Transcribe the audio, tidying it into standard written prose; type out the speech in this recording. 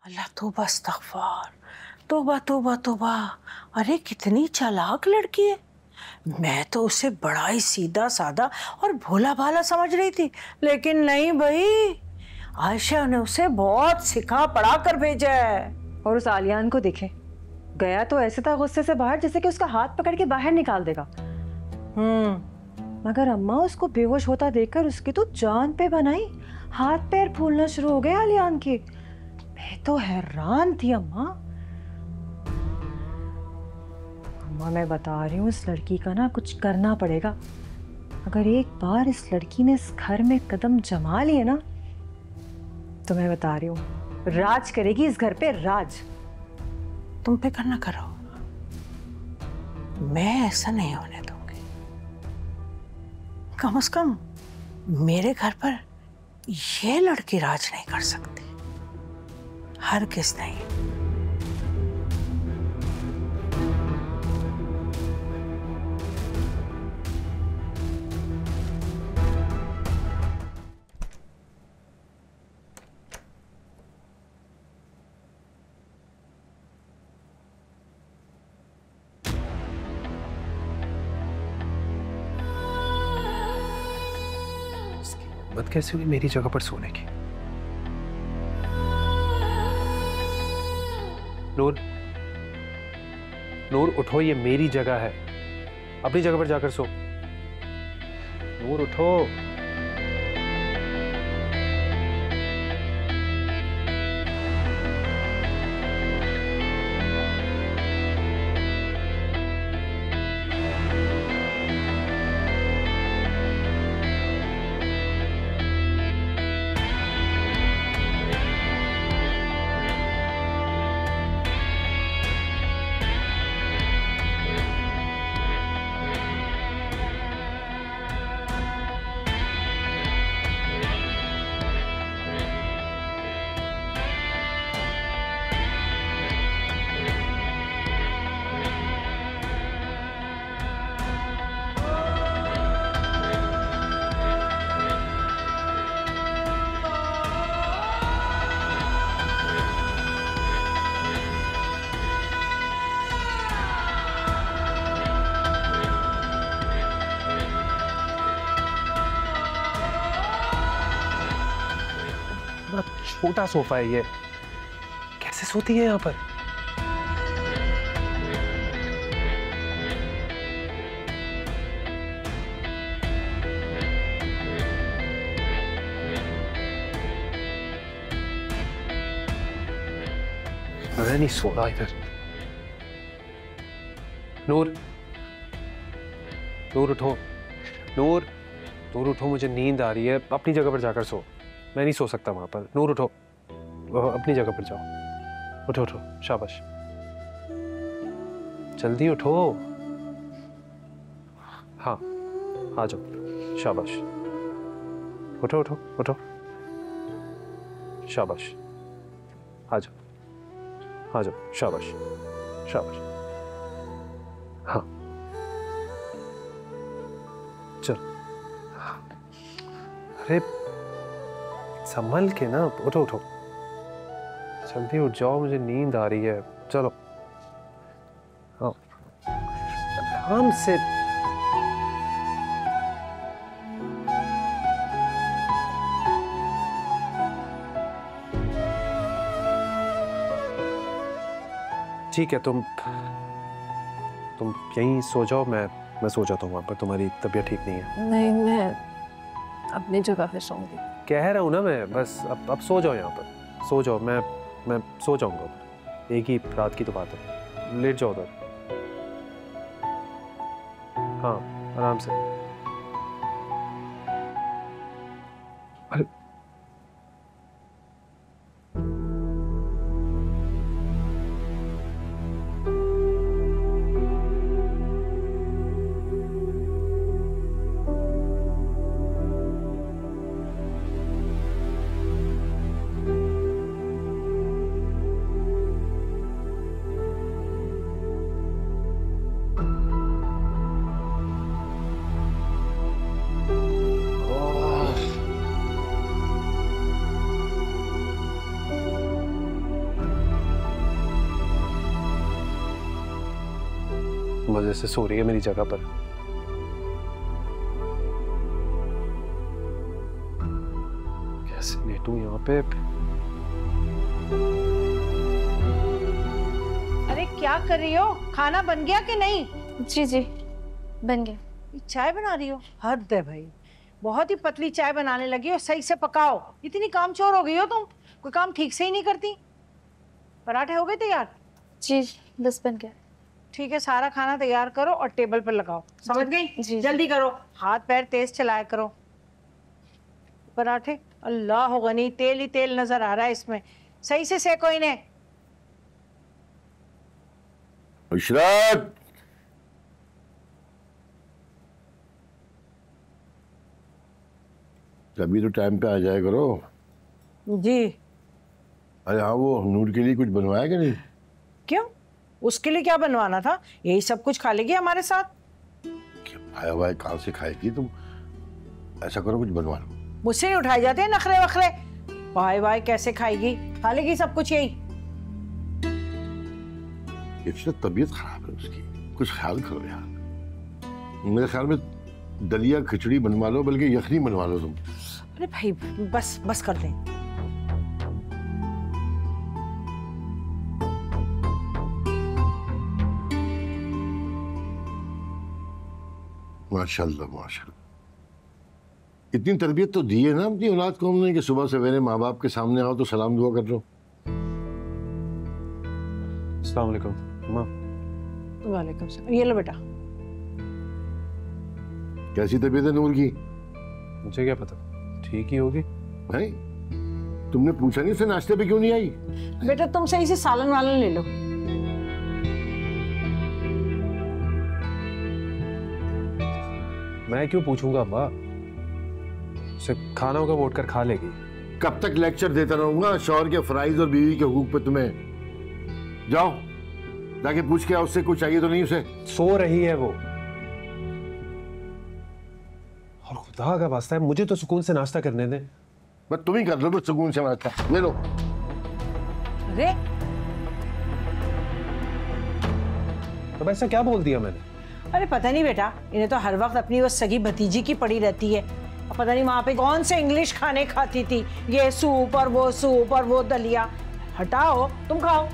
अल्लाह तौबा इस्तग़फ़ार, तौबा तौबा तौबा। अरे कितनी चालाक लड़की है। मैं तो उसे बड़ा ही सीधा साधा और भोला भाला समझ रही थी, लेकिन नहीं भाई, आयशा ने उसे बहुत सिखा पढ़ा कर भेजा है। और उस आलियान को देखें, गया तो ऐसे था गुस्से से बाहर जैसे कि उसका हाथ पकड़ के बाहर निकाल देगा। मगर अम्मा उसको बेहोश होता देखकर उसकी तो जान पे बनाई, हाथ पैर फूलना शुरू हो गए आलियान के। मैं तो हैरान थी अम्मा। अम्मा मैं बता रही हूँ, इस लड़की का ना कुछ करना पड़ेगा। अगर एक बार इस लड़की ने इस घर में कदम जमा लिए ना, तो मैं बता रही हूँ राज करेगी इस घर पे, राज। तुम फिक्र ना करो, मैं ऐसा नहीं होने दूंगी। कम से कम मेरे घर पर ये लड़की राज नहीं कर सकती, हरगिज़ नहीं। मत कैसे हुई मेरी जगह पर सोने की? नूर, नूर उठो, ये मेरी जगह है, अपनी जगह पर जाकर सो। नूर उठो। छोटा सोफा है ये, कैसे सोती है यहाँ पर? मैं नहीं सो रहा इधर। नूर, नूर उठो, नूर, नूर उठो, मुझे नींद आ रही है, अपनी जगह पर जाकर सो। मैं नहीं सो सकता वहां पर। नूर उठो, अपनी जगह पर जाओ। उठो उठो, शाबाश, जल्दी उठो। हाँ, आ जाओ, शाबाश। उठो उठो उठो, शाबाश, आ जाओ, आ जाओ, शाबाश शाबाश। हाँ चलो, अरे संभल के ना, उठो उठो, जल्दी उठ जाओ, मुझे नींद आ रही है। चलो हाँ, आराम से। ठीक है, तुम यहीं सो जाओ, मैं सो जाता हूँ वहाँ पर। तुम्हारी तबीयत ठीक नहीं है? नहीं, मैं अपनी जगह पे सोऊंगी। कह रहा हूँ ना मैं, बस अब सो जाओ यहाँ पर, सो जाओ। मैं सो जाऊँगा, एक ही रात की तो बात है। लेट जाओ उधर, हाँ आराम से। अरे मजे से सो रही है मेरी जगह पर। कैसे लेटूं यहाँ पे? अरे क्या कर रही हो? खाना बन गया कि नहीं? जी जी बन गया। चाय बना रही हो? हद है भाई, बहुत ही पतली चाय बनाने लगी हो। सही से पकाओ, इतनी कामचोर हो गई हो तुम, कोई काम ठीक से ही नहीं करती। पराठे हो गए तैयार? जी बस बन गया। ठीक है, सारा खाना तैयार करो और टेबल पर लगाओ। समझ गई? जी। जल्दी करो, हाथ पैर तेज चलाया करो। पराठे, अल्लाह हो गनी, तेल ही तेल नजर आ रहा है इसमें। सही से सेको इन्हें। इशरत, कभी तो टाइम पे आ जाया करो। जी। अरे हाँ, वो नूर के लिए कुछ बनवाया कि नहीं? क्यों? उसके लिए क्या बनवाना था? यही सब कुछ खा लेगी हमारे साथ। आया हुआ है, कहाँ से खाएगी तुम? ऐसा करो, कुछ बनवा लो। मुझसे नहीं उठाए जाते हैं नखरे वखरे। वाई वाई कैसे खाएगी? खा लेगी सब कुछ यही। इशरत, तबीयत खराब है उसकी, कुछ ख्याल करो यार। मेरे ख्याल में दलिया खिचड़ी बनवा लो, बल्कि यखनी बनवा लो तुम। अरे भाई बस बस कर दें। माशाल्लाह माशाल्लाह, इतनी तरबियत तो दी है ना अपनी औलाद को हमने कि सुबह सवेरे माँ बाप के सामने आओ तो सलाम दुआ कर लो। अस्सलाम वालेकुम माँ। वालेकुम सलाम। ये लो बेटा। कैसी तबीयत है नूर की? मुझे क्या पता, ठीक ही होगी। नहीं, तुमने पूछा नहीं उससे नाश्ते पे क्यों नहीं आई? बेटा तुम सही से सालन वालन ले लो। मैं क्यों पूछूंगा अब्बा, उसे खाना होगा वोट कर खा लेगी। कब तक लेक्चर देता रहूंगा शौहर के फराइज और बीवी के हुकूक पे तुम्हें? जाओ जाके पूछ के आओ उससे, कुछ चाहिए तो नहीं उसे। सो रही है वो। और खुदा का वास्ता है, मुझे तो सुकून से नाश्ता करने दे। बस तुम ही कर लो तो सुकून से नाश्ता, ले लो। अरे तो ऐसा क्या बोल दिया मैंने? अरे पता नहीं बेटा, इन्हें तो हर वक्त अपनी वो सगी भतीजी की पड़ी रहती है। और पता नहीं वहां पे कौन से इंग्लिश खाने खाती थी, ये सूप और वो दलिया। हटाओ, तुम खाओ।